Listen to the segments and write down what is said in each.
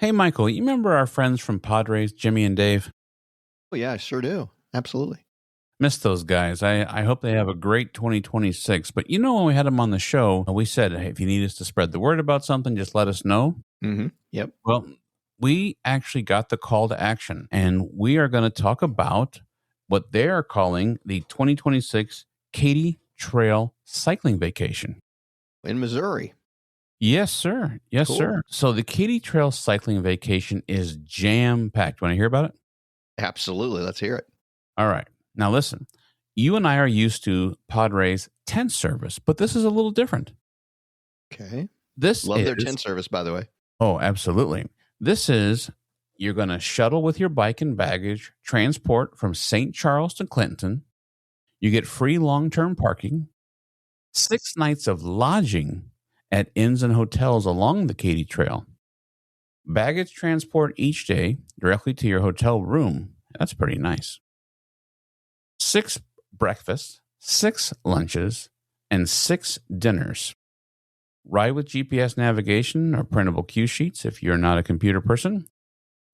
Hey, Michael, you remember our friends from Padres, Jimmy and Dave? Oh, yeah, I sure do. Absolutely. Miss those guys. I hope they have a great 2026. But when we had them on the show, we said, hey, if you need us to spread the word about something, just let us know. Mm-hmm. Yep. Well, we actually got the call to action, and we are going to talk about what they are calling the 2026 Katy Trail Cycling Vacation. In Missouri. Yes, sir. Yes, Cool. sir. So the Katy Trail Cycling Vacation is jam-packed. Want to hear about it? Absolutely. Let's hear it. All right. Now listen, you and I are used to Padres tent service, but this is a little different. Okay. Love their tent service, by the way. Oh, absolutely. This is, you're going to shuttle with your bike and baggage, transport from St. Charles to Clinton. You get free long-term parking, 6 nights of lodging at inns and hotels along the Katy Trail. Baggage transport each day directly to your hotel room. That's pretty nice. 6 breakfasts, 6 lunches, and 6 dinners. Ride with GPS navigation or printable cue sheets if you're not a computer person.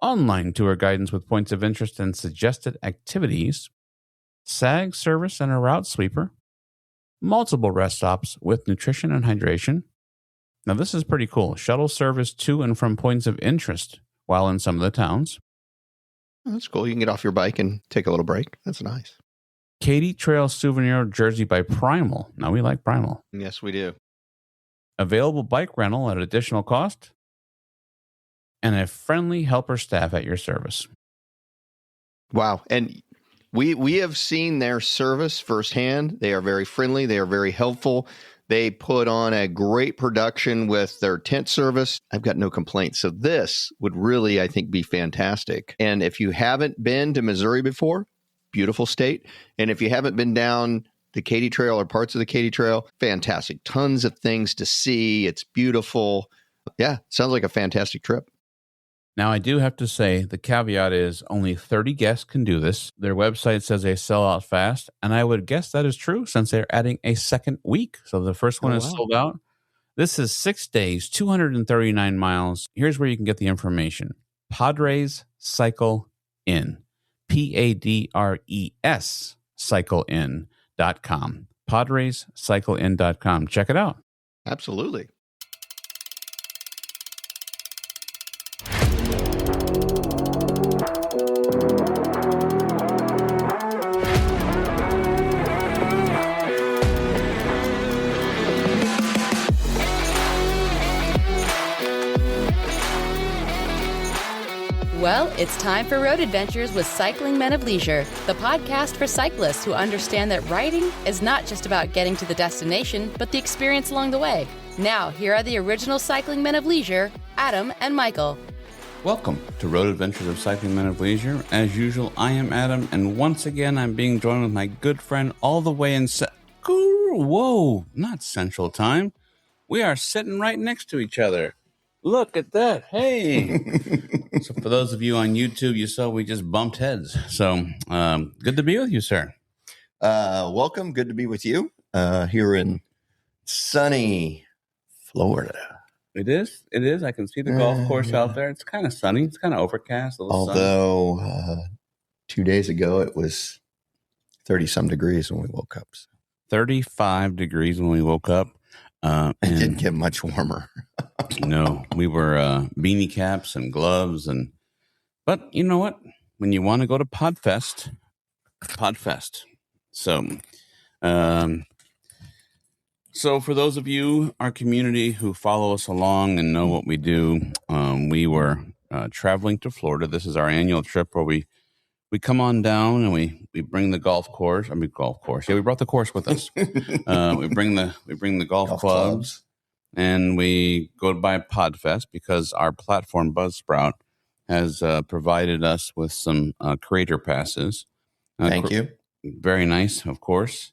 Online tour guidance with points of interest and suggested activities. SAG service and a route sweeper. Multiple rest stops with nutrition and hydration. Now, this is pretty cool. Shuttle service to and from points of interest while in some of the towns. Oh, that's cool. You can get off your bike and take a little break. That's nice. Katy Trail souvenir jersey by Primal. Now, we like Primal. Yes, we do. Available bike rental at additional cost. And a friendly helper staff at your service. Wow. And we have seen their service firsthand. They are very friendly. They are very helpful. They put on a great production with their tent service. I've got no complaints. So this would really, I think, be fantastic. And if you haven't been to Missouri before, beautiful state. And if you haven't been down the Katy Trail or parts of the Katy Trail, fantastic. Tons of things to see. It's beautiful. Yeah, sounds like a fantastic trip. Now, I do have to say the caveat is only 30 guests can do this. Their website says they sell out fast, and I would guess that is true since they're adding a second week. So the first one is sold out. This is 6 days, 239 miles. Here's where you can get the information. Padres Cycle In. PADRES CycleIn.com. PadresCycleIn.com. Check it out. Absolutely. Well, it's time for Road Adventures with Cycling Men of Leisure, the podcast for cyclists who understand that riding is not just about getting to the destination, but the experience along the way. Now, here are the original Cycling Men of Leisure, Adam and Michael. Welcome to Road Adventures of Cycling Men of Leisure. As usual, I am Adam, and once again, I'm being joined with my good friend all the way in not Central Time. We are sitting right next to each other. Look at that. Hey. So for those of you on YouTube, you saw we just bumped heads. So good to be with you, sir. Welcome. Good to be with you here in sunny Florida. It is. It is. I can see the golf course out there. It's kind of sunny. It's kind of overcast. Although 2 days ago it was 30-some degrees when we woke up. 35 degrees when we woke up. It didn't get much warmer. No, we were beanie caps and gloves, but you know what? When you want to go to Podfest. So for those of you, our community who follow us along and know what we do, we were traveling to Florida. This is our annual trip where we come on down and we bring the golf course. Yeah, we brought the course with us. we bring the golf clubs. And we go by Podfest because our platform, Buzzsprout, has provided us with some creator passes. Thank you. Very nice, of course.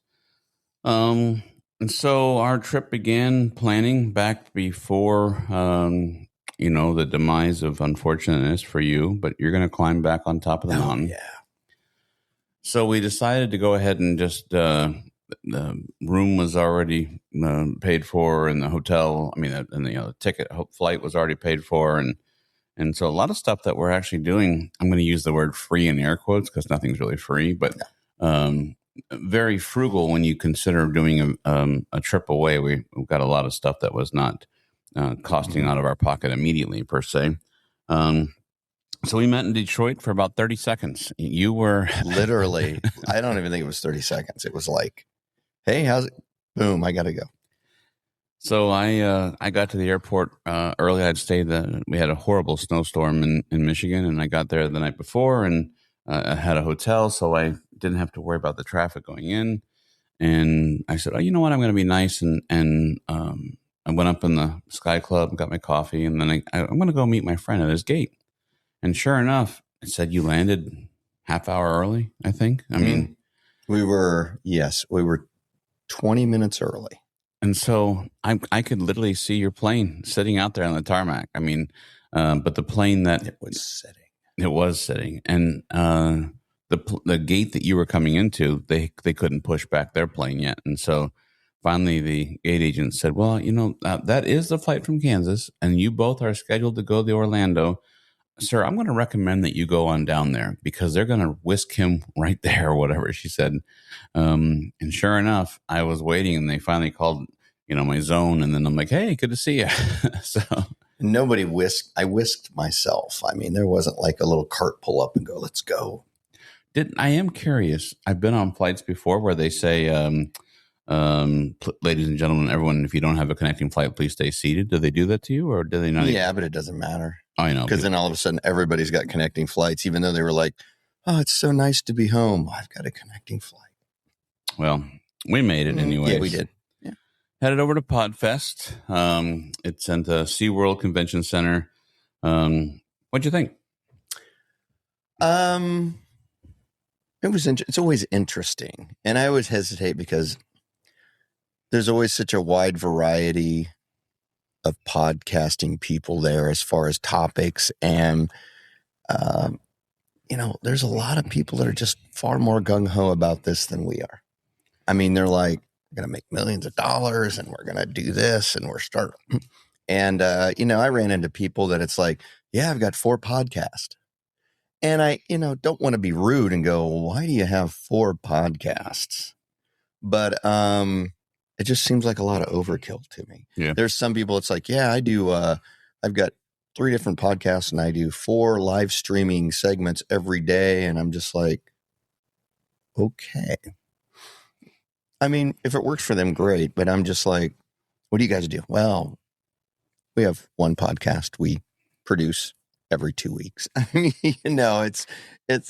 And so our trip began planning back before, the demise of unfortunateness for you, but you're going to climb back on top of the mountain. Yeah. So we decided to go ahead and just... the room was already paid for, and the hotel. The ticket flight was already paid for, and And so a lot of stuff that we're actually doing, I'm going to use the word free in air quotes because nothing's really free, but very frugal when you consider doing a trip away. We've got a lot of stuff that was not costing out of our pocket immediately per se. So we met in Detroit for about 30 seconds. You were literally, I don't even think it was 30 seconds. It was like, hey, how's it? Boom, I got to go. So I got to the airport early. I'd stayed. We had a horrible snowstorm in Michigan, and I got there the night before, and I had a hotel, so I didn't have to worry about the traffic going in. And I said, oh, you know what? I'm going to be nice, and I went up in the Sky Club, got my coffee, and then I'm going to go meet my friend at his gate. And sure enough, it said you landed half hour early, I think. I mean, we were 20 minutes early. And so I could literally see your plane sitting out there on the tarmac. I mean, but the plane that it was sitting, and the gate that you were coming into, they couldn't push back their plane yet. And so finally the gate agent said, well, that is the flight from Kansas, and you both are scheduled to go to Orlando. Sir, I'm going to recommend that you go on down there because they're going to whisk him right there or whatever she said. And sure enough, I was waiting and they finally called, my zone. And then I'm like, hey, good to see you. So nobody whisked. I whisked myself. I mean, there wasn't like a little cart pull up and go, let's go. I am curious. I've been on flights before where they say, ladies and gentlemen, everyone, if you don't have a connecting flight, please stay seated. Do they do that to you or do they not? Yeah, but it doesn't matter. I know. Because then all of a sudden everybody's got connecting flights, even though they were like, oh, it's so nice to be home. I've got a connecting flight. Well, we made it anyway. Yeah, we did. Yeah. Headed over to Podfest. It's at the SeaWorld Convention Center. What'd you think? It was. It's always interesting. And I always hesitate because there's always such a wide variety of podcasting people there as far as topics. And, there's a lot of people that are just far more gung-ho about this than we are. I mean, they're like, we're going to make millions of dollars and we're going to do this and we're starting. And, I ran into people that it's like, yeah, I've got 4 podcasts. And I, don't want to be rude and go, why do you have 4 podcasts? But, it just seems like a lot of overkill to me. Yeah. There's some people, it's like, yeah, I do. I've got 3 different podcasts and I do 4 live streaming segments every day. And I'm just like, okay. I mean, if it works for them, great. But I'm just like, what do you guys do? Well, we have 1 podcast we produce every 2 weeks. I mean, it's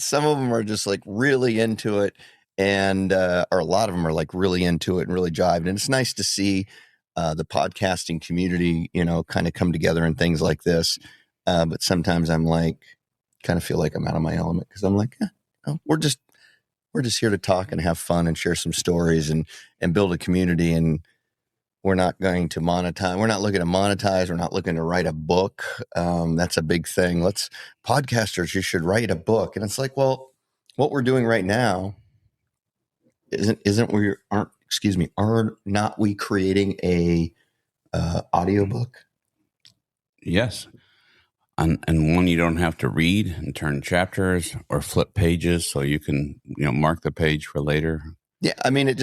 some of them are just like really into it. And, or a lot of them are like really into it and really jived. And it's nice to see the podcasting community, kind of come together and things like this. But sometimes I'm like, kind of feel like I'm out of my element because I'm like, we're just here to talk and have fun and share some stories and build a community. And we're not going to monetize. We're not looking to monetize. We're not looking to write a book. That's a big thing. Podcasters, you should write a book. And it's like, well, what we're doing right now, are not we creating a audiobook? Yes. And one you don't have to read and turn chapters or flip pages so you can, mark the page for later. Yeah. I mean,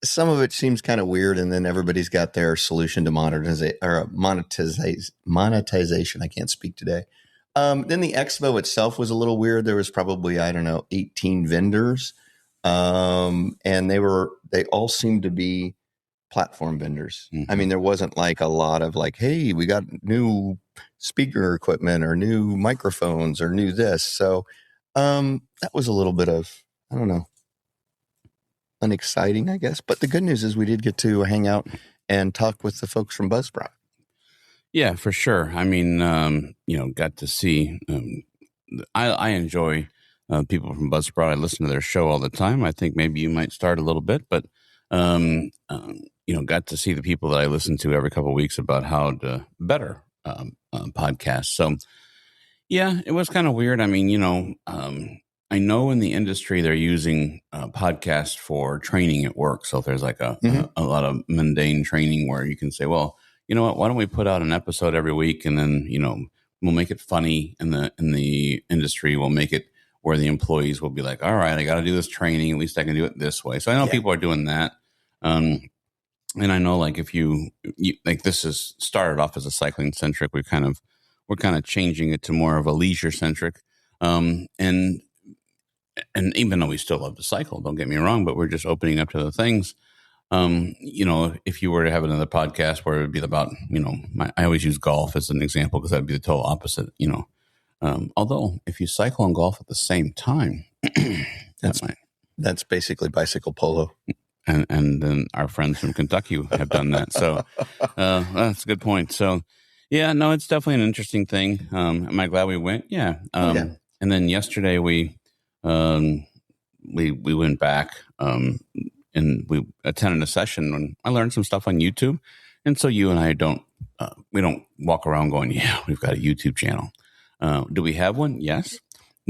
some of it seems kind of weird. And then everybody's got their solution to monetization. I can't speak today. Then the expo itself was a little weird. There was probably, 18 vendors. And they all seemed to be platform vendors. Mm-hmm. I mean, there wasn't like a lot of like, hey, we got new speaker equipment or new microphones or new this. So, that was a little bit of, unexciting, I guess. But the good news is we did get to hang out and talk with the folks from Buzzsprout. Yeah, for sure. I mean, got to see, I enjoy people from Buzzsprout. I listen to their show all the time. I think maybe you might start a little bit, but, got to see the people that I listen to every couple of weeks about how to better podcast. So yeah, it was kind of weird. I mean, I know in the industry, they're using podcasts for training at work. So if there's like a lot of mundane training where you can say, well, you know what, why don't we put out an episode every week and then, we'll make it funny in the industry. We'll make it where the employees will be like, all right, I got to do this training. At least I can do it this way. So I know people are doing that. And I know, like, if you like, this is started off as a cycling centric. We're kind of changing it to more of a leisure centric. And even though we still love to cycle, don't get me wrong, but we're just opening up to the things. If you were to have another podcast where it would be about, I always use golf as an example because that'd be the total opposite, although if you cycle and golf at the same time, that's basically bicycle polo. And then our friends from Kentucky have done that. So that's a good point. So, yeah, no, it's definitely an interesting thing. Am I glad we went? Yeah. And then yesterday we went back and we attended a session and I learned some stuff on YouTube. And so you and I we don't walk around going, yeah, we've got a YouTube channel. Do we have one? Yes.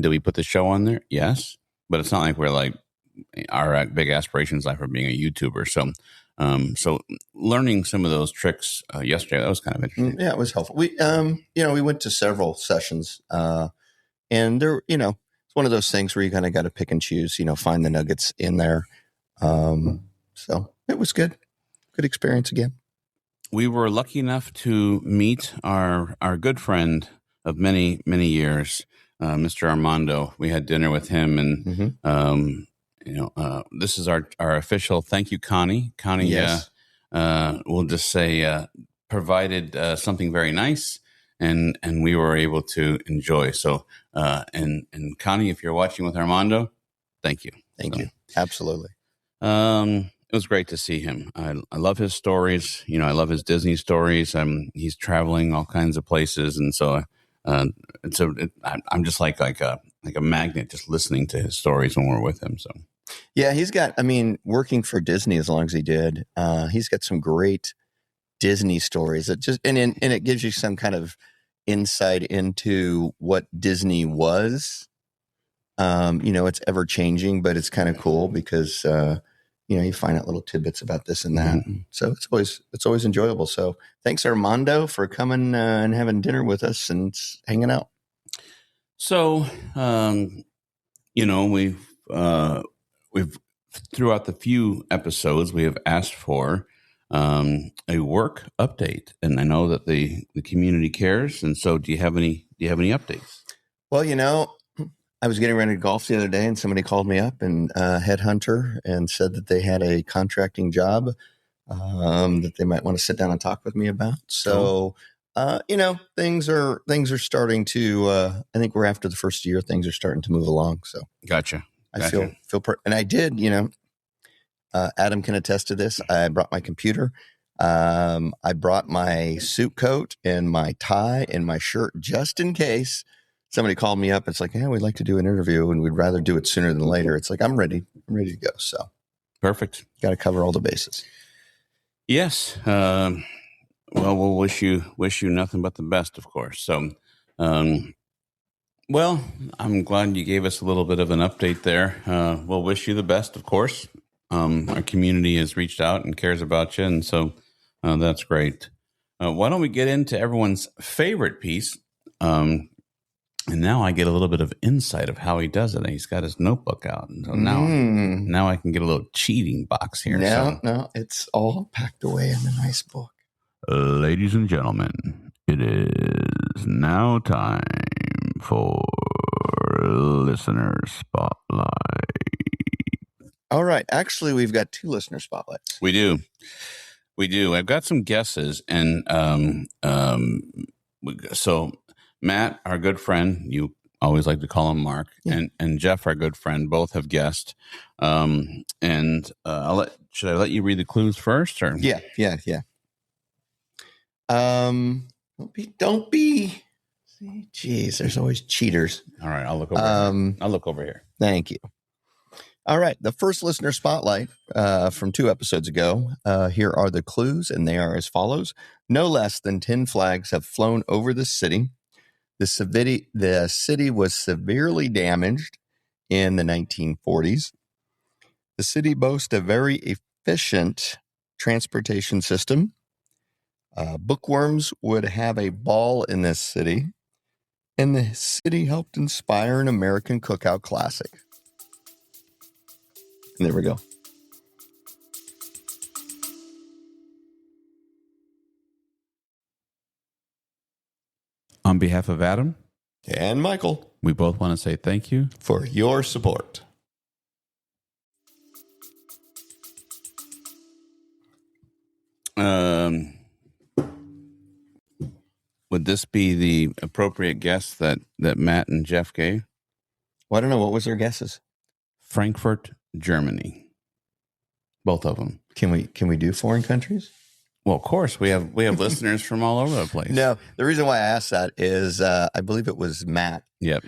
Do we put the show on there? Yes. But it's not like we're like, our big aspirations life for being a YouTuber. So learning some of those tricks yesterday, that was kind of interesting. Yeah, it was helpful. We, we went to several sessions and there, it's one of those things where you kind of got to pick and choose, find the nuggets in there. So it was good. Good experience again. We were lucky enough to meet our good friend of many, many years, Mr. Armando. We had dinner with him and, this is our official thank you, Connie. Connie, yes. We'll just say, provided something very nice and we were able to enjoy. So, and Connie, if you're watching with Armando, thank you. Thank you. Absolutely. It was great to see him. I love his stories. I love his Disney stories. He's traveling all kinds of places. And so, I'm just like a magnet just listening to his stories when we're with him. So. Yeah, he's got, working for Disney as long as he did, he's got some great Disney stories that just, and it gives you some kind of insight into what Disney was. It's ever changing, but it's kind of cool because, you find out little tidbits about this and that. Mm-hmm. So it's always enjoyable. So thanks, Armando, for coming and having dinner with us and hanging out. So, we've throughout the few episodes we have asked for a work update, and I know that the community cares. And so, do you have any updates? Well, I was getting ready to golf the other day, and somebody called me up and headhunter and said that they had a contracting job that they might want to sit down and talk with me about. So, things are starting to. I think we're after the first year, things are starting to move along. So, gotcha. I feel and I did, Adam can attest to this. I brought my computer. I brought my suit coat and my tie and my shirt just in case somebody called me up. It's like, we'd like to do an interview and we'd rather do it sooner than later. It's like, I'm ready to go. So perfect. Got to cover all the bases. Yes. Well, we'll wish you nothing but the best, of course. So, well, I'm glad you gave us a little bit of an update there. We'll wish you the best, of course. Our community has reached out and cares about you, and so that's great. Why don't we get into everyone's favorite piece? And now I get a little bit of insight of how he does it. He's got his notebook out, and so now I can get a little cheating box here. No, it's all packed away in a nice book. Ladies and gentlemen, it is now time for Listener Spotlight. All right. Actually, we've got 2 listener spotlights. We do. I've got some guesses. And so Matt, our good friend, you always like to call him Mark, and Jeff, our good friend, both have guessed. Should I let you read the clues first? Or? Yeah. Don't be. Geez, there's always cheaters. All right, I'll look over here. I'll look over here. Thank you. All right, the first listener spotlight from 2 episodes ago. Here are the clues, and they are as follows. No less than 10 flags have flown over the city. The city was severely damaged in the 1940s. The city boasts a very efficient transportation system. Bookworms would have a ball in this city. And the city helped inspire an American cookout classic. And there we go. On behalf of Adam And Michael, we both want to say thank you for your support. Would this be the appropriate guess that Matt and Jeff gave? Well, I don't know. What was their guesses? Frankfurt, Germany. Both of them. Can we do foreign countries? Well, of course, we have listeners from all over the place. No, the reason why I asked that is I believe it was Matt. Yep.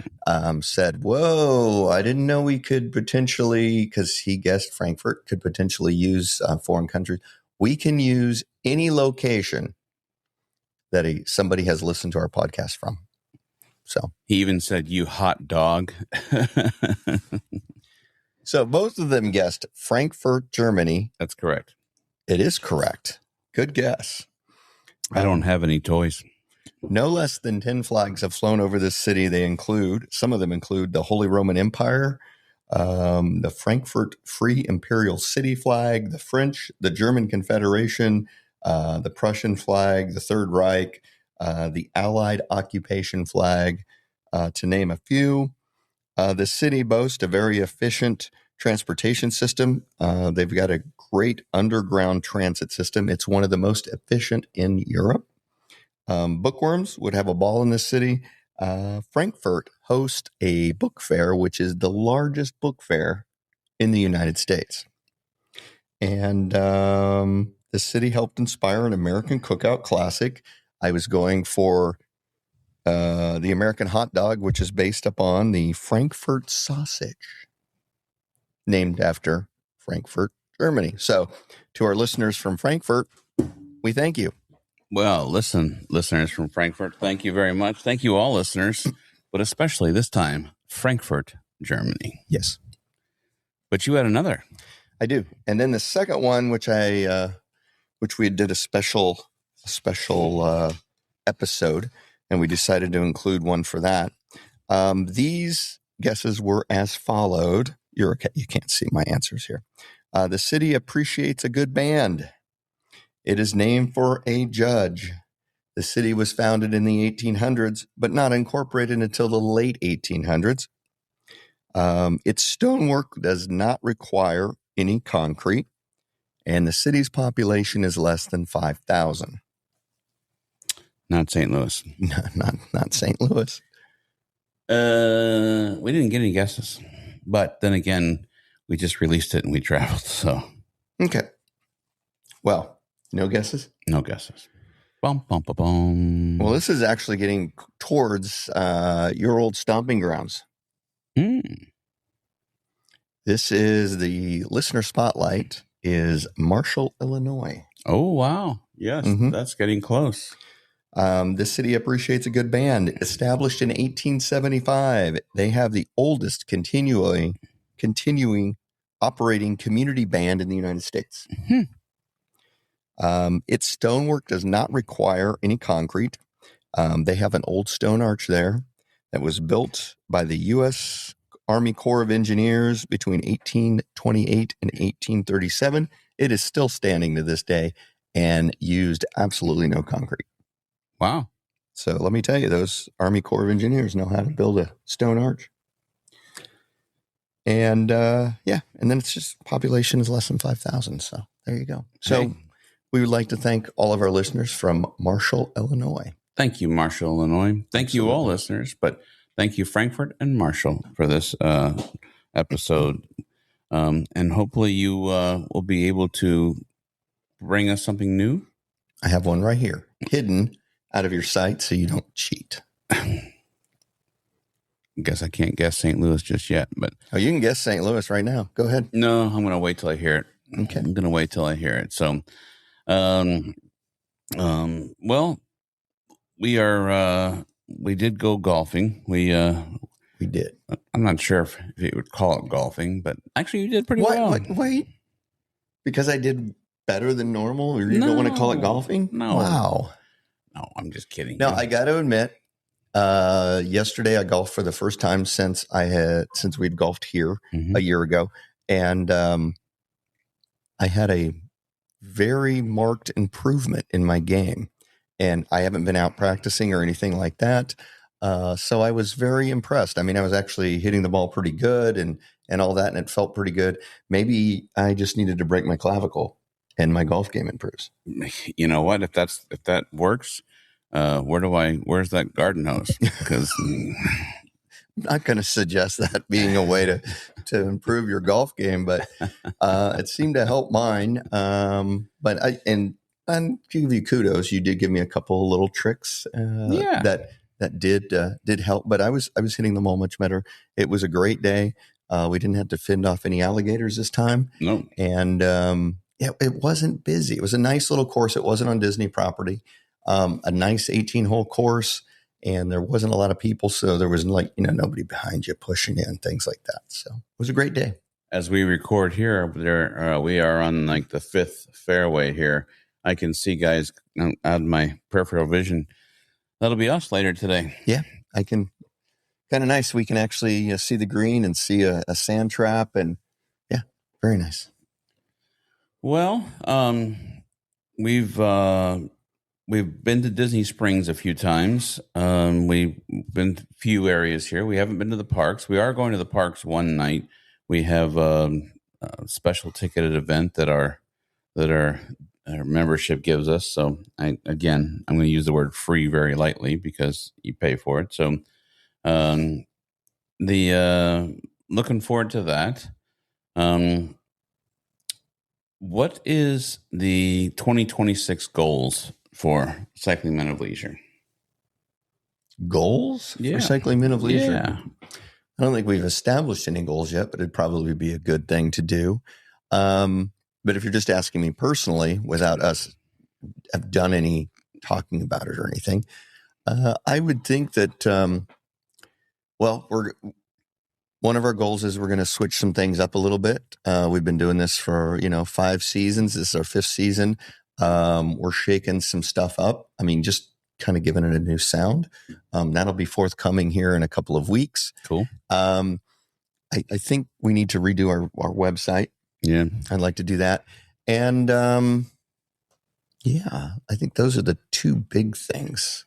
Said, whoa, I didn't know we could potentially, because he guessed Frankfurt could potentially use foreign countries. We can use any location that somebody has listened to our podcast from. So he even said, "You hot dog." So both of them guessed Frankfurt, Germany. That's correct. It is correct. Good guess. I don't have any toys. No less than 10 flags have flown over this city. Some of them include the Holy Roman Empire, the Frankfurt Free Imperial City flag, the German Confederation, the Prussian flag, the Third Reich, the Allied occupation flag, to name a few. The city boasts a very efficient transportation system. They've got a great underground transit system. It's one of the most efficient in Europe. Bookworms would have a ball in this city. Frankfurt hosts a book fair, which is the largest book fair in the United States. And the city helped inspire an American cookout classic. I was going for the American hot dog, which is based upon the Frankfurt sausage, named after Frankfurt, Germany. So to our listeners from Frankfurt, we thank you. Well, listeners from Frankfurt, thank you very much. Thank you all listeners, but especially this time, Frankfurt, Germany. Yes. But you had another. I do. And then the second one, which we did a special episode, and we decided to include one for that. These guesses were as followed. You can't see my answers here. The city appreciates a good band. It is named for a judge. The city was founded in the 1800s, but not incorporated until the late 1800s. Its stonework does not require any concrete, and the city's population is less than 5,000. Not St. Louis. Not St. Louis. We didn't get any guesses, but then again, we just released it and we traveled. So okay. Well, no guesses. No guesses. Bum, bum, bum, bum. Well, this is actually getting towards your old stomping grounds. This is the listener spotlight. Is Marshall, Illinois. Oh wow! Yes, That's getting close. This city appreciates a good band. Established in 1875, they have the oldest continuing operating community band in the United States. Its stonework does not require any concrete. They have an old stone arch there that was built by the U.S. Army Corps of Engineers between 1828 and 1837. It is still standing to this day and used absolutely no concrete. Wow. So let me tell you, those Army Corps of Engineers know how to build a stone arch. And and then it's just population is less than 5,000. So there you go. So we would like to thank all of our listeners from Marshall, Illinois. Thank you, Marshall, Illinois. Thank you all listeners, but thank you, Frankfurt and Marshall, for this episode. And hopefully you will be able to bring us something new. I have one right here, hidden out of your sight so you don't cheat. I guess I can't guess St. Louis just yet, but you can guess St. Louis right now. Go ahead. No, I'm going to wait till I hear it. Okay. I'm going to wait till I hear it. So, well, we did go golfing. We did. I'm not sure if you would call it golfing, but actually you did pretty well. Wait. Because I did better than normal, or you don't want to call it golfing? No. Wow. No, I'm just kidding. No, I got to admit, Yesterday I golfed for the first time since we'd golfed here a year ago. And I had a very marked improvement in my game. And I haven't been out practicing or anything like that. So I was very impressed. I mean, I was actually hitting the ball pretty good and all that, and it felt pretty good. Maybe I just needed to break my clavicle and my golf game improves. You know what? If that works, where's that garden hose? Because I'm not going to suggest that being a way to improve your golf game, but it seemed to help mine. But I give you kudos. You did give me a couple of little tricks that did help. But I was hitting the ball much better. It was a great day. We didn't have to fend off any alligators this time. No, and it wasn't busy. It was a nice little course. It wasn't on Disney property. A nice 18-hole course. And there wasn't a lot of people, so there was nobody behind you pushing you and things like that. So it was a great day. As we record here, we are on like the fifth fairway here. I can see guys out of my peripheral vision. That'll be us later today. Yeah, I can. Kind of nice. We can actually see the green and see a sand trap, and yeah, very nice. Well, we've been to Disney Springs a few times. We've been to a few areas here. We haven't been to the parks. We are going to the parks one night. We have a special ticketed event that our membership gives us. So I'm going to use the word free very lightly because you pay for it. So looking forward to that. What is the 2026 goals for Cycling Men of Leisure? Goals for Cycling Men of Leisure? Yeah. I don't think we've established any goals yet, but it'd probably be a good thing to do. But if you're just asking me personally, without us have done any talking about it or anything, I would think that, one of our goals is we're going to switch some things up a little bit. We've been doing this for, 5 seasons. This is our 5th season. We're shaking some stuff up. I mean, just kind of giving it a new sound. That'll be forthcoming here in a couple of weeks. Cool. I think we need to redo our website. Yeah. I'd like to do that. And I think those are the 2 big things.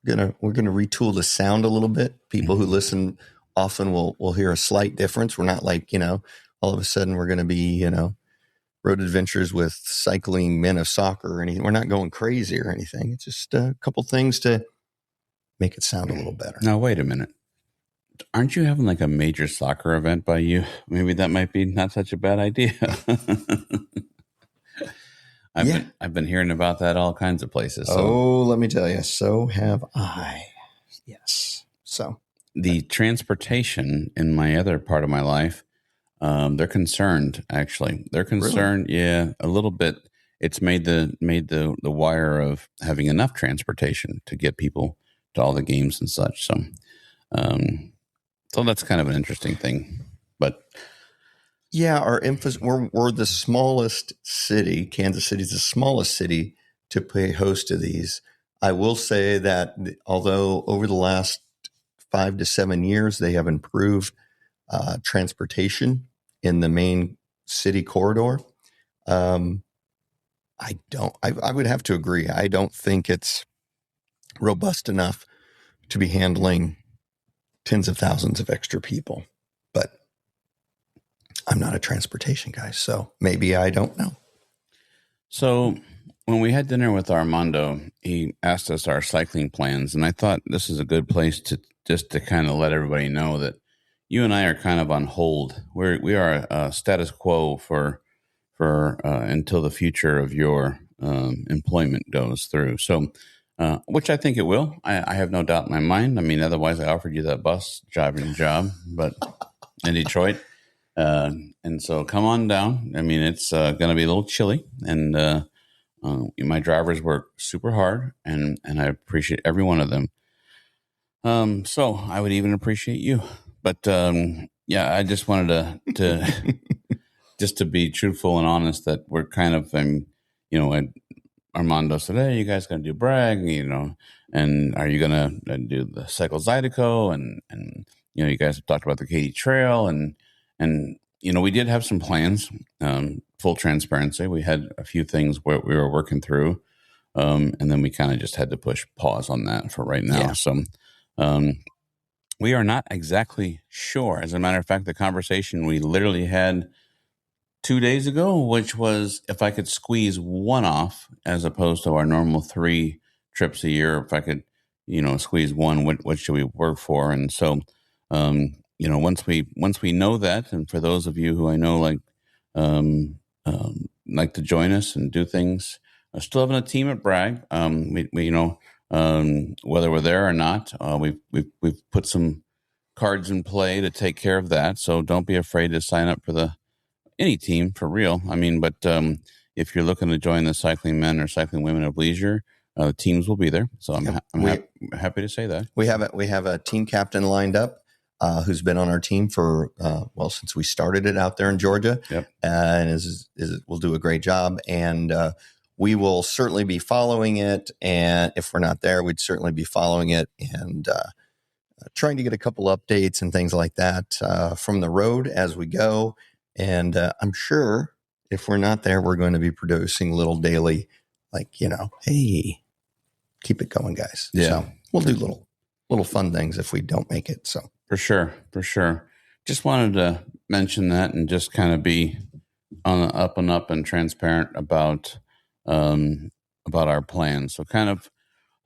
We're gonna retool the sound a little bit. People who listen often will hear a slight difference. We're not like, all of a sudden we're going to be, road adventures with cycling men of soccer or anything. We're not going crazy or anything. It's just a couple things to make it sound a little better. Now, wait a minute. Aren't you having like a major soccer event by you? Maybe that might be not such a bad idea. I've been hearing about that all kinds of places. So. Let me tell you. So have I. Yes. So. The transportation in my other part of my life, they're concerned. Actually, they're concerned. Really? Yeah, a little bit. It's made the wire of having enough transportation to get people to all the games and such. So that's kind of an interesting thing. But yeah, our emphasis. We're the smallest city. Kansas City is the smallest city to play host to these. I will say that although over the last 5 to 7 years, they have improved transportation in the main city corridor. I would have to agree. I don't think it's robust enough to be handling tens of thousands of extra people, but I'm not a transportation guy, so maybe I don't know. So when we had dinner with Armando, he asked us our cycling plans, and I thought this is a good place to kind of let everybody know that you and I are kind of on hold. We are status quo for until the future of your employment goes through. So, which I think it will. I have no doubt in my mind. I mean, otherwise I offered you that bus driving job, but in Detroit. And so come on down. I mean, it's going to be a little chilly, and my drivers work super hard, and I appreciate every one of them. So I would even appreciate you, but I just wanted to just to be truthful and honest that we're kind of, Armando said, "Hey, you guys going to do brag, and are you going to do the cycle Zydeco?" And you guys have talked about the Katy Trail, and we did have some plans. Full transparency, we had a few things where we were working through, and then we kind of just had to push pause on that for right now. Yeah. So we are not exactly sure. As a matter of fact, the conversation we literally had 2 days ago, which was if I could squeeze one off as opposed to our normal 3 trips a year, if I could, squeeze one, what should we work for? And so, once we know that, and for those of you who I know like to join us and do things, still having a team at Bragg, whether we're there or not, we've put some cards in play to take care of that. So don't be afraid to sign up for any team for real. I mean, but if you're looking to join the Cycling Men or Cycling Women of Leisure, teams will be there. So I'm happy to say that. We have a team captain lined up who's been on our team for since we started it out there in Georgia. Yep. And will do a great job. And we will certainly be following it. And if we're not there, we'd certainly be following it and trying to get a couple updates and things like that from the road as we go. And I'm sure if we're not there, we're going to be producing little daily, hey, keep it going, guys. Yeah. So we'll do little fun things if we don't make it. So for sure. Just wanted to mention that and just kind of be on the up and up and transparent about our plans. So kind of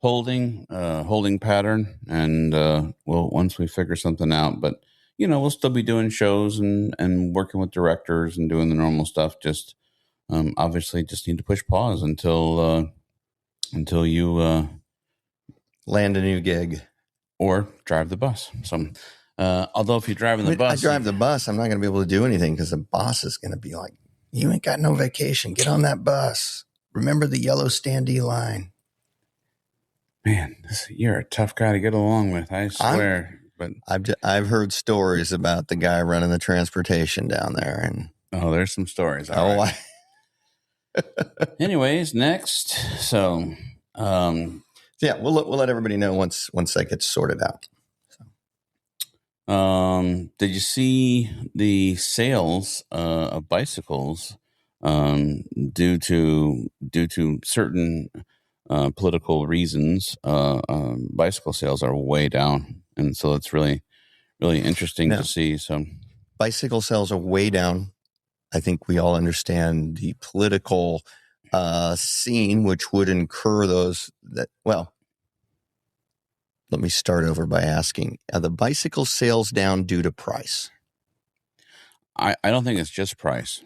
holding pattern, and once we figure something out, but we'll still be doing shows and working with directors and doing the normal stuff. Just obviously just need to push pause until you land a new gig or drive the bus. So although if you're driving the bus, I drive the bus, I'm not going to be able to do anything because the boss is going to be like, "You ain't got no vacation. Get on that bus. Remember the yellow standee line." Man, you're a tough guy to get along with. I swear. But I've heard stories about the guy running the transportation down there, and there's some stories. Right. Anyways, next. So, we'll let everybody know once that gets sorted out. So. Did you see the sales of bicycles due to certain political reasons? Bicycle sales are way down. And so it's really, really interesting to see. So bicycle sales are way down. I think we all understand the political scene, which would incur those that, well, let me start over by asking, are the bicycle sales down due to price? I don't think it's just price.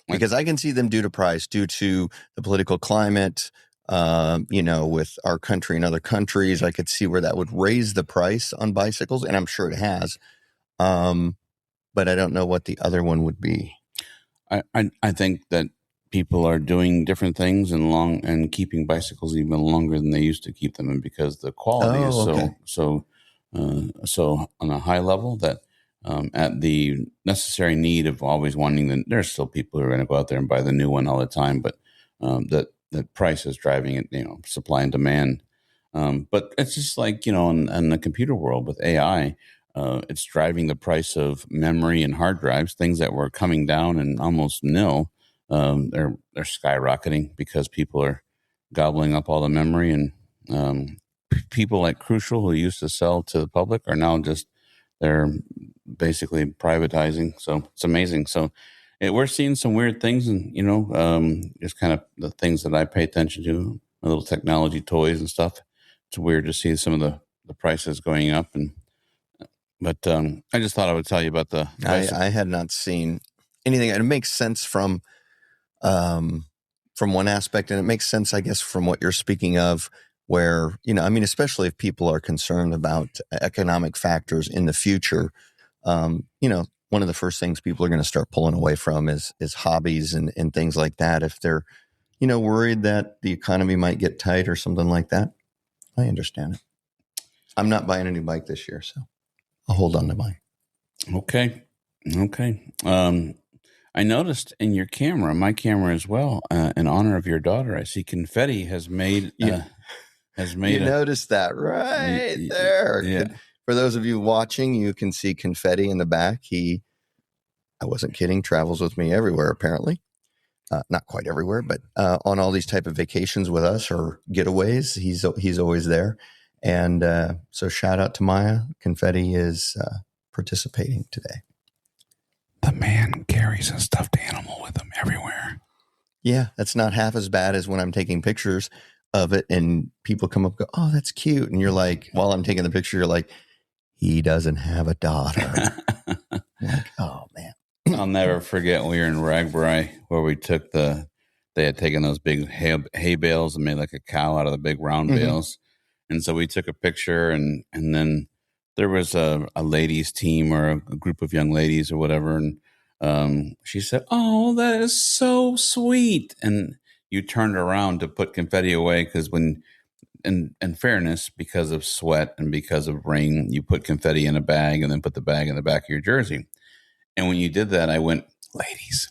Because I can see them due to price, due to the political climate, with our country and other countries. I could see where that would raise the price on bicycles, and I'm sure it has. But I don't know what the other one would be. I think that people are doing different things and keeping bicycles even longer than they used to keep them, and because the quality is so on a high level that at the necessary need of always wanting there's still people who are going to go out there and buy the new one all the time, but that price is driving it, supply and demand. But it's just like, in the computer world with AI, it's driving the price of memory and hard drives, things that were coming down and almost nil. They're skyrocketing because people are gobbling up all the memory, and people like Crucial, who used to sell to the public, are now they're basically privatizing. So it's amazing. So we're seeing some weird things, and just kind of the things that I pay attention to, my little technology toys and stuff. It's weird to see some of the prices going up, but I just thought I would tell you about the. I had not seen anything, and it makes sense from one aspect, and it makes sense, I guess, from what you're speaking of, where especially if people are concerned about economic factors in the future, one of the first things people are going to start pulling away from is hobbies and things like that. If they're, worried that the economy might get tight or something like that, I understand it. I'm not buying a new bike this year, so I'll hold on to mine. Okay. I noticed in your camera, my camera as well, in honor of your daughter, I see confetti has made You noticed that right there. Yeah. For those of you watching, you can see confetti in the back. I wasn't kidding, travels with me everywhere, apparently. Not quite everywhere, but on all these type of vacations with us or getaways, he's always there. And so shout out to Maya. Confetti is participating today. The man carries a stuffed animal with him everywhere. Yeah, that's not half as bad as when I'm taking pictures of it and people come up and go, oh, that's cute. And you're like, while I'm taking the picture, you're like, he doesn't have a daughter. Like, oh, man. I'll never forget when we were in Ragbri where we took they had taken those big hay bales and made like a cow out of the big round bales. And so we took a picture and then there was a ladies team or a group of young ladies or whatever. And she said, oh, that is so sweet. And you turned around to put confetti away because when, in fairness, because of sweat and because of rain, you put confetti in a bag and then put the bag in the back of your jersey. And when you did that, I went, ladies,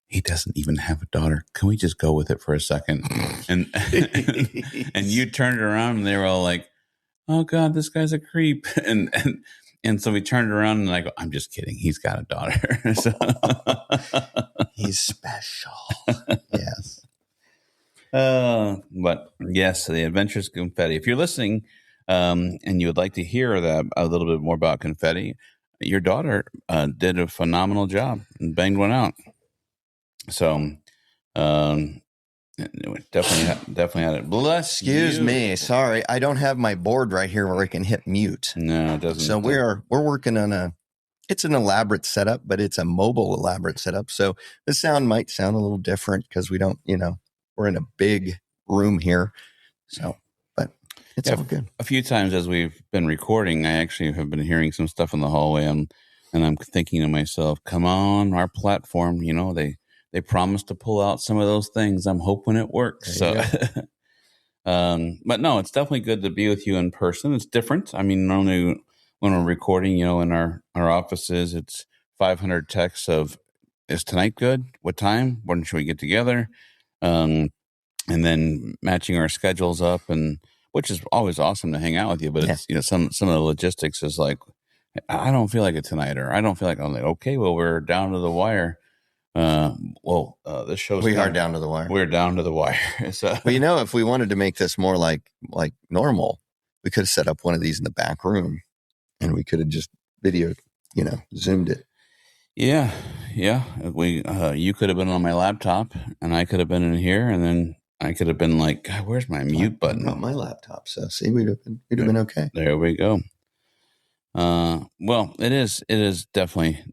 he doesn't even have a daughter. Can we just go with it for a second? And and you turned around and they were all like, oh God, this guy's a creep. And so we turned around and I go, I'm just kidding. He's got a daughter. He's special. Yes. But yes, the Adventures Confetti. If you're listening and you would like to hear that a little bit more about confetti, your daughter did a phenomenal job and banged one out. So definitely had it. Bless Excuse you. me. Sorry. I don't have my board right here where I can hit mute. No, it doesn't. So we're working on it's an elaborate setup, but it's a mobile elaborate setup. So the sound might sound a little different because we don't, we're in a big room here. So, but it's all good. A few times as we've been recording, I actually have been hearing some stuff in the hallway and I'm thinking to myself, come on, our platform, they promised to pull out some of those things. I'm hoping it works. So, but no, it's definitely good to be with you in person. It's different. I mean, normally when we're recording, in our offices, it's 500 texts of, is tonight good? What time? When should we get together? And then matching our schedules up, and which is always awesome to hang out with you. But it's, some of the logistics is like, I don't feel like it tonight, or I don't feel like, I'm like, okay, well, we're down to the wire. This show's we are down to the wire. We're down to the wire. So, well, if we wanted to make this more like normal, we could have set up one of these in the back room, and we could have just zoomed it. Yeah. We you could have been on my laptop, and I could have been in here, and then I could have been like, God, where's my mute button? Not my laptop. So see, we'd have been okay. There we go. Well, it is definitely.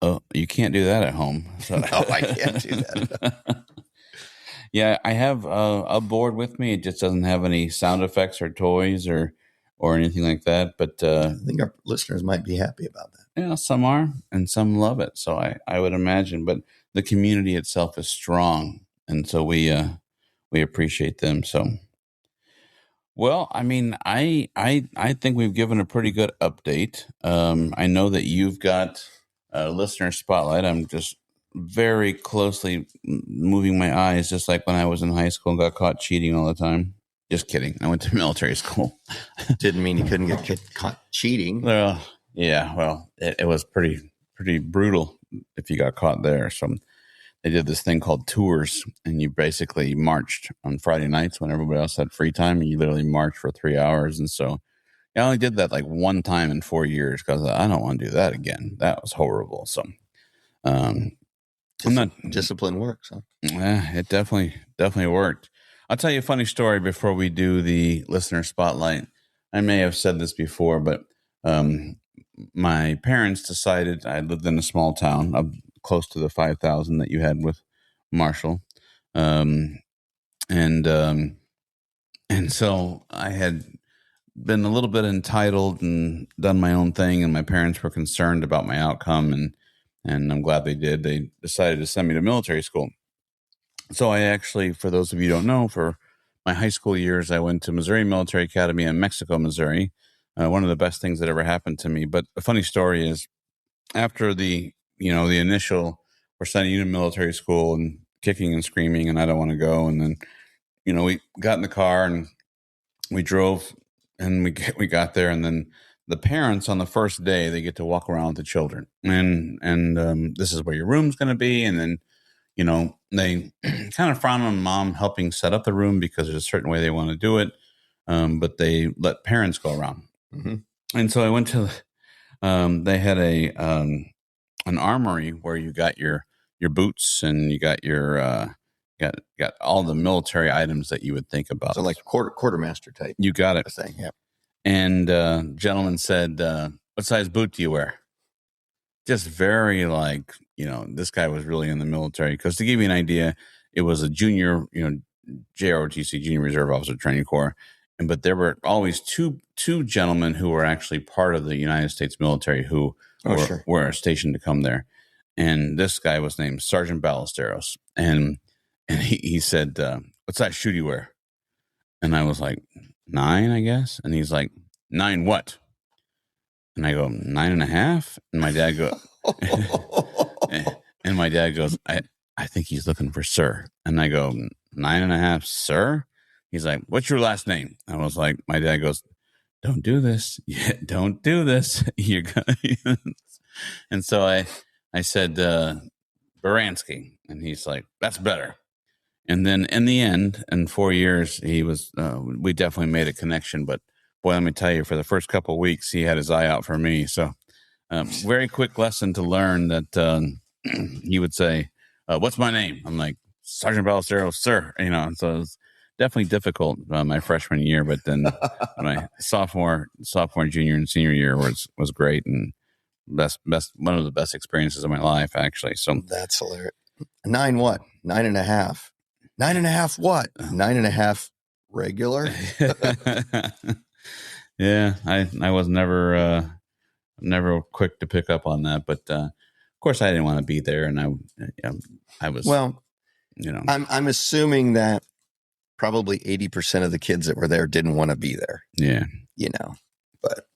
Oh, you can't do that at home. So. No, I can't do that. Yeah, I have a board with me. It just doesn't have any sound effects or toys or anything like that. But I think our listeners might be happy about that. Yeah, some are, and some love it. So I would imagine. But the community itself is strong, and so we appreciate them. So, well, I mean, I think we've given a pretty good update. I know that you've got listener spotlight. I'm just very closely moving my eyes, just like when I was in high school and got caught cheating all the time. Just kidding. I went to military school. Didn't mean you couldn't get caught cheating. Yeah. Well, it was pretty brutal if you got caught there. So they did this thing called tours, and you basically marched on Friday nights when everybody else had free time, and you literally marched for 3 hours. And so I only did that like one time in 4 years because I don't want to do that again. That was horrible. So, discipline works. Huh? Yeah, it definitely worked. I'll tell you a funny story before we do the listener spotlight. I may have said this before, but my parents decided, I lived in a small town close to the 5,000 that you had with Marshall. And so I had been a little bit entitled and done my own thing, and my parents were concerned about my outcome, and I'm glad they did. They decided to send me to military school. So I actually, for those of you who don't know, for my high school years, I went to Missouri Military Academy in Mexico, Missouri. One of the best things that ever happened to me. But the funny story is, after the initial we're sending you to military school and kicking and screaming, and I don't want to go. And then, we got in the car and we drove, and we got there, and then the parents on the first day, they get to walk around with the children, and this is where your room's going to be. And then, they kind of frown on mom helping set up the room because there's a certain way they want to do it. But they let parents go around. Mm-hmm. And so I went to, they had an armory where you got your boots, and you got your, got all the military items that you would think about. So like quartermaster type. You got it. Thing, yeah. And gentleman said, what size boot do you wear? Just very this guy was really in the military. Because to give you an idea, it was a junior, JROTC, Junior Reserve Officer Training Corps. But there were always two gentlemen who were actually part of the United States military who were stationed to come there. And this guy was named Sergeant Ballesteros. And he said, what size shoe do you wear? And I was like, 9, I guess. And he's like, 9 what? And I go, 9.5. And my dad goes, and my dad goes, I think he's looking for sir. And I go, 9.5, sir? He's like, what's your last name? I was like, my dad goes, don't do this. Yeah, don't do this. You're gonna. And so I said, Baranski. And he's like, that's better. And then in the end, in 4 years, he was, we definitely made a connection. But boy, let me tell you, for the first couple of weeks, he had his eye out for me. So very quick lesson to learn that he would say, what's my name? I'm like, Sergeant Ballesteros, sir. So it was definitely difficult my freshman year. But then my sophomore, junior, and senior year was great, and best one of the best experiences of my life, actually. So that's hilarious. 9 what? 9.5. 9.5 what? 9.5 regular. Yeah, I was never quick to pick up on that, but of course I didn't want to be there, and I was I'm assuming that probably 80% of the kids that were there didn't want to be there. Yeah, but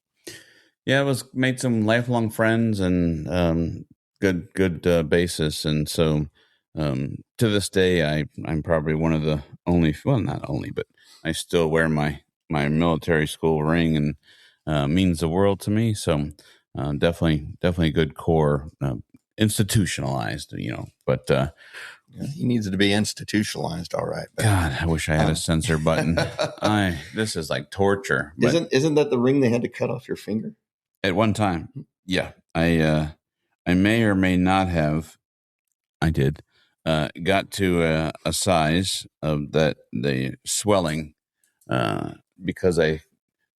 yeah, it was made some lifelong friends and good basis, and so. To this day, I'm probably one of the only, well, not only, but I still wear my military school ring, and means the world to me. So definitely a good core, institutionalized, but he needs to be institutionalized. All right. But, God, I wish I had a censor button. This is like torture. Isn't that the ring they had to cut off your finger? At one time. Yeah. I may or may not have, I did. Got to a size of that the swelling because I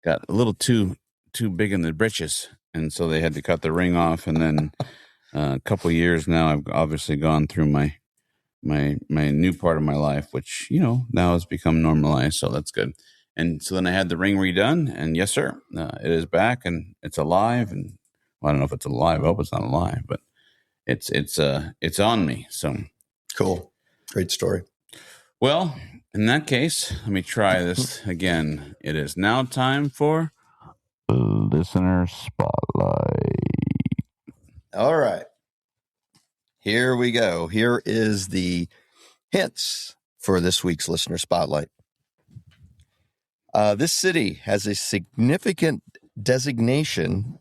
got a little too big in the britches, and so they had to cut the ring off. And then a couple of years now, I've obviously gone through my new part of my life, which now has become normalized, so that's good. And so then I had the ring redone, and yes, sir, it is back, and it's alive. And I don't know if it's alive. I hope it's not alive, but it's on me. So. Cool. Great story. Well, in that case, let me try this again. It is now time for Listener Spotlight. All right. Here we go. Here is the hints for this week's Listener Spotlight. This city has a significant designation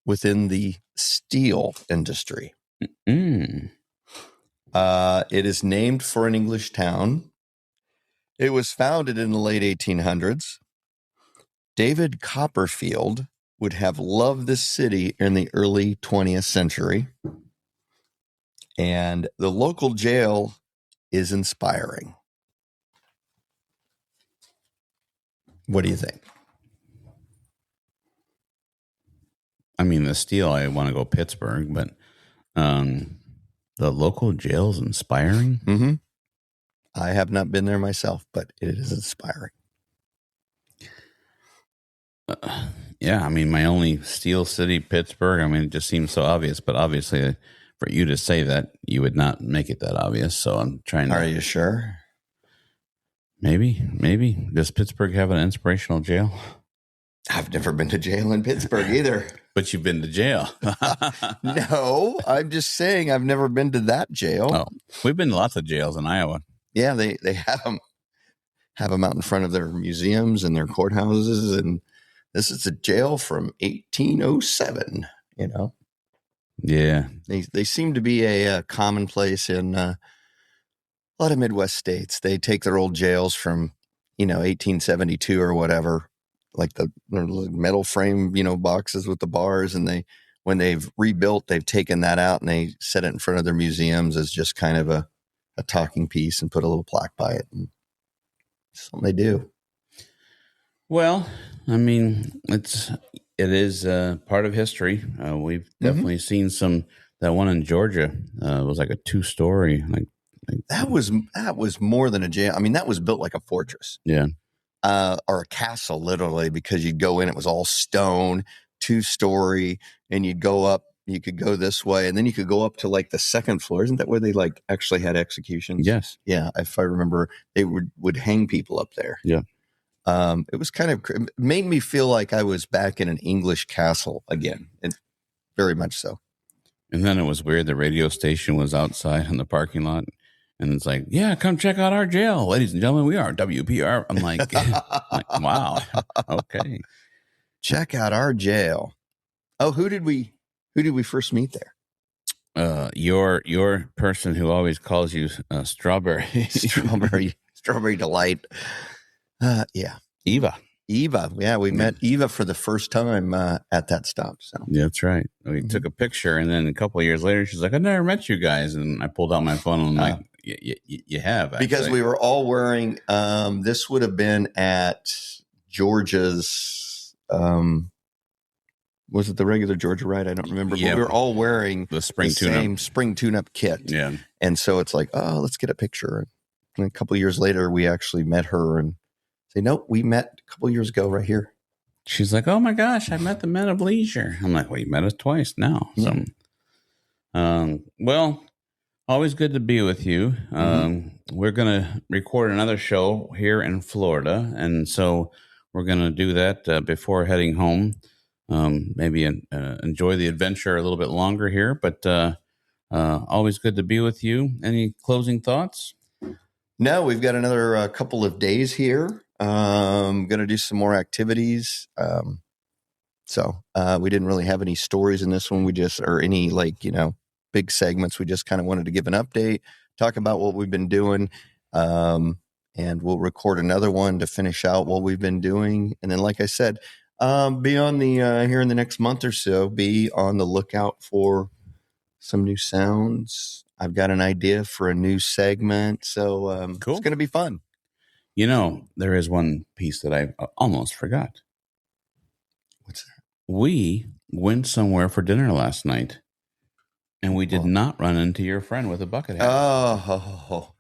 within the steel industry. It is named for an English town. It was founded in the late 1800s. David Copperfield would have loved this city in the early 20th century. And the local jail is inspiring. What do you think? I mean, the steel, I want to go Pittsburgh, but the local jail's inspiring? Mm-hmm. I have not been there myself, but it is inspiring. Yeah, I mean, my only steel city, Pittsburgh, I mean, it just seems so obvious, but obviously for you to say that, you would not make it that obvious, so I'm trying to... Are you sure? Maybe. Does Pittsburgh have an inspirational jail? I've never been to jail in Pittsburgh either. But you've been to jail. No, I'm just saying I've never been to that jail. Oh, we've been to lots of jails in Iowa. Yeah, they have them out in front of their museums and their courthouses, and this is a jail from 1807. Yeah, they seem to be a commonplace in a lot of Midwest states. They take their old jails from 1872 or whatever, like the metal frame boxes with the bars, and when they've rebuilt, they've taken that out and they set it in front of their museums as just kind of a talking piece and put a little plaque by it. And something they do. Well, I mean, it is part of history. We've definitely seen that one in Georgia was like a 2-story. Like that was more than a jail. I mean, that was built like a fortress. Yeah. Or a castle, literally, because you'd go in, it was all stone, 2-story, and you'd go up. You could go this way, and then you could go up to like the second floor. Isn't that where they like actually had executions? Yes. Yeah. If I remember, they would hang people up there. Yeah. It was it made me feel like I was back in an English castle again, and very much so. And then it was weird. The radio station was outside in the parking lot, and it's like, yeah, come check out our jail, ladies and gentlemen. We are WPR. I'm like, wow, okay. Check out our jail. Oh, who did we first meet there? Your person who always calls you Strawberry. Strawberry Delight. Yeah. Eva. Yeah, we met Eva for the first time at that stop. So yeah, that's right. We took a picture, and then a couple of years later, she's like, "I never met you guys." And I pulled out my phone, and I'm like, "You have." Actually. Because we were all wearing. This would have been at Georgia's. Was it the regular Georgia ride? I don't remember. Yeah, but we were all wearing the same spring tune-up kit. Yeah, and so it's like, oh, let's get a picture. And a couple of years later, we actually met her and. Say, nope, we met a couple of years ago right here. She's like, oh my gosh, I met the men of leisure. I'm like, well, you met us twice now. So, well, always good to be with you. We're going to record another show here in Florida. And so we're going to do that before heading home. Maybe enjoy the adventure a little bit longer here, but always good to be with you. Any closing thoughts? No, we've got another couple of days here. Going to do some more activities. So we didn't really have any stories in this one. Or any big segments. We just kind of wanted to give an update, talk about what we've been doing. And we'll record another one to finish out what we've been doing. And then, like I said, be on here in the next month or so, be on the lookout for some new sounds. I've got an idea for a new segment. So cool. It's going to be fun. There is one piece that I almost forgot. What's that? We went somewhere for dinner last night, and we did not run into your friend with a bucket hat. Oh.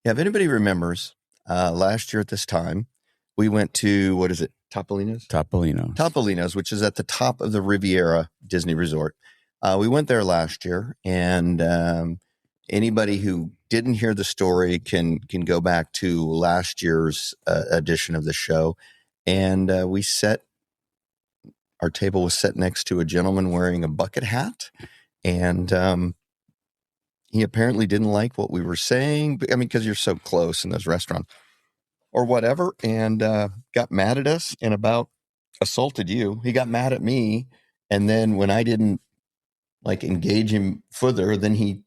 Yeah, if anybody remembers, last year at this time, we went to, what is it, Topolino's? Topolino's, which is at the top of the Riviera Disney Resort. We went there last year, and anybody who didn't hear the story can go back to last year's edition of the show. And our table was set next to a gentleman wearing a bucket hat. And he apparently didn't like what we were saying. I mean, because you're so close in those restaurants or whatever, and got mad at us and about assaulted you. He got mad at me. And then when I didn't engage him further, then he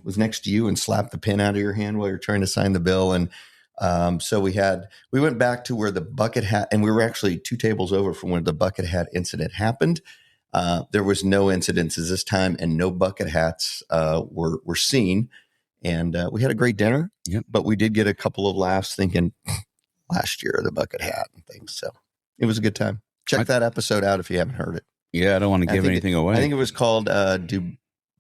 was next to you and slapped the pen out of your hand while you're trying to sign the bill. And so we went back to where the bucket hat, and we were actually 2 tables over from where the bucket hat incident happened. There was no incidences this time, and no bucket hats were seen. And we had a great dinner, but we did get a couple of laughs thinking last year, the bucket hat and things. So it was a good time. Check that episode out if you haven't heard it. Yeah, I don't want to give anything away. I think it was called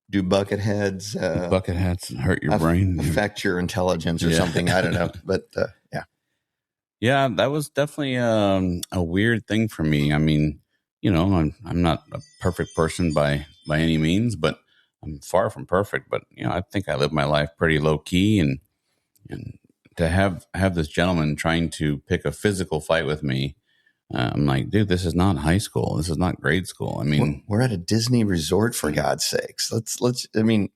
Do bucket heads bucket hats hurt your brain, affect your intelligence or something? I don't know, but yeah, that was definitely a weird thing for me. I mean, I'm not a perfect person by any means, but I'm far from perfect. But I think I live my life pretty low key, and to have this gentleman trying to pick a physical fight with me I'm like, dude, this is not high school. This is not grade school. I mean, we're at a Disney resort, for God's sakes. I mean,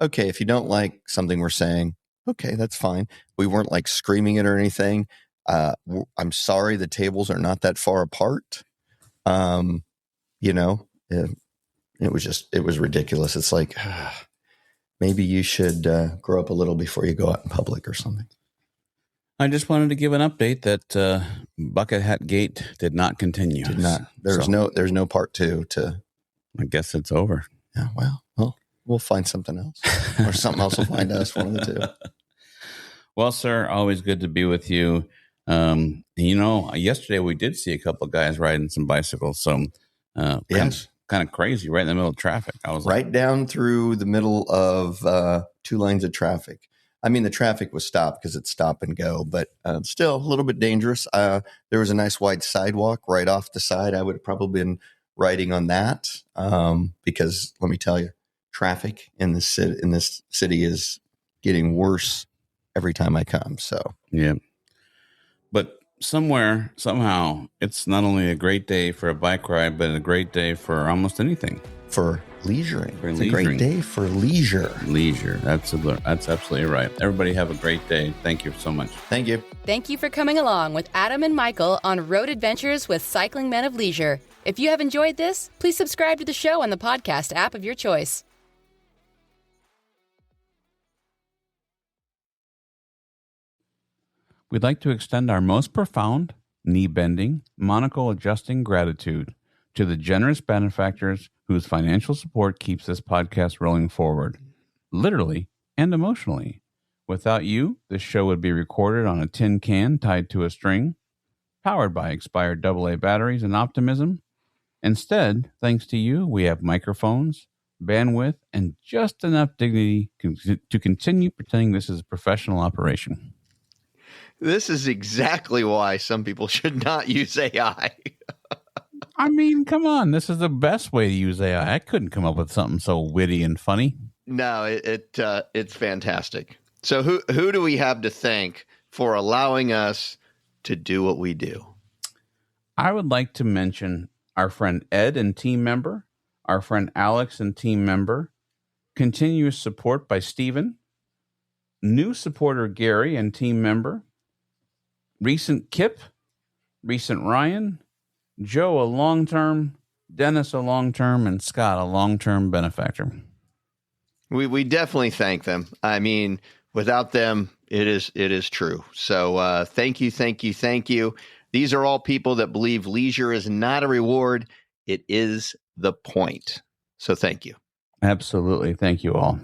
okay, if you don't like something we're saying, okay, that's fine. We weren't like screaming it or anything. I'm sorry the tables are not that far apart. You know, it was ridiculous. It's like, maybe you should grow up a little before you go out in public or something. I just wanted to give an update that Bucket Hat Gate did not continue. Did not. There's no part 2 to. I guess it's over. Yeah. Well, we'll find something else, or something else will find us. One of the two. Well, sir, always good to be with you. Yesterday we did see a couple of guys riding some bicycles. So, yes. Kind of crazy, right in the middle of traffic. I was right down through the middle of 2 lanes of traffic. I mean, the traffic was stopped because it's stop and go, but still a little bit dangerous. There was a nice wide sidewalk right off the side. I would have probably been riding on that because let me tell you, traffic in this city is getting worse every time I come. So yeah, but somehow, it's not only a great day for a bike ride, but a great day for almost anything. For leisuring. It's a great day for leisure. Leisure. That's absolutely right. Everybody have a great day. Thank you so much. Thank you. Thank you for coming along with Adam and Michael on Road Adventures with Cycling Men of Leisure. If you have enjoyed this, please subscribe to the show on the podcast app of your choice. We'd like to extend our most profound, knee-bending, monocle-adjusting gratitude to the generous benefactors whose financial support keeps this podcast rolling forward, literally and emotionally. Without you, this show would be recorded on a tin can tied to a string, powered by expired AA batteries and optimism. Instead, thanks to you, we have microphones, bandwidth, and just enough dignity to continue pretending this is a professional operation. This is exactly why some people should not use AI. I mean, come on. This is the best way to use AI. I couldn't come up with something so witty and funny. No, it's fantastic. So who do we have to thank for allowing us to do what we do? I would like to mention our friend Ed and team member, our friend Alex and team member, continuous support by Stephen, new supporter Gary and team member, recent Kip, recent Ryan, Joe a long-term, Dennis a long-term, and Scott a long-term benefactor. We definitely thank them. I mean, without them, it is true. So thank you. These are all people that believe leisure is not a reward. It is the point. So thank you. Absolutely. Thank you all.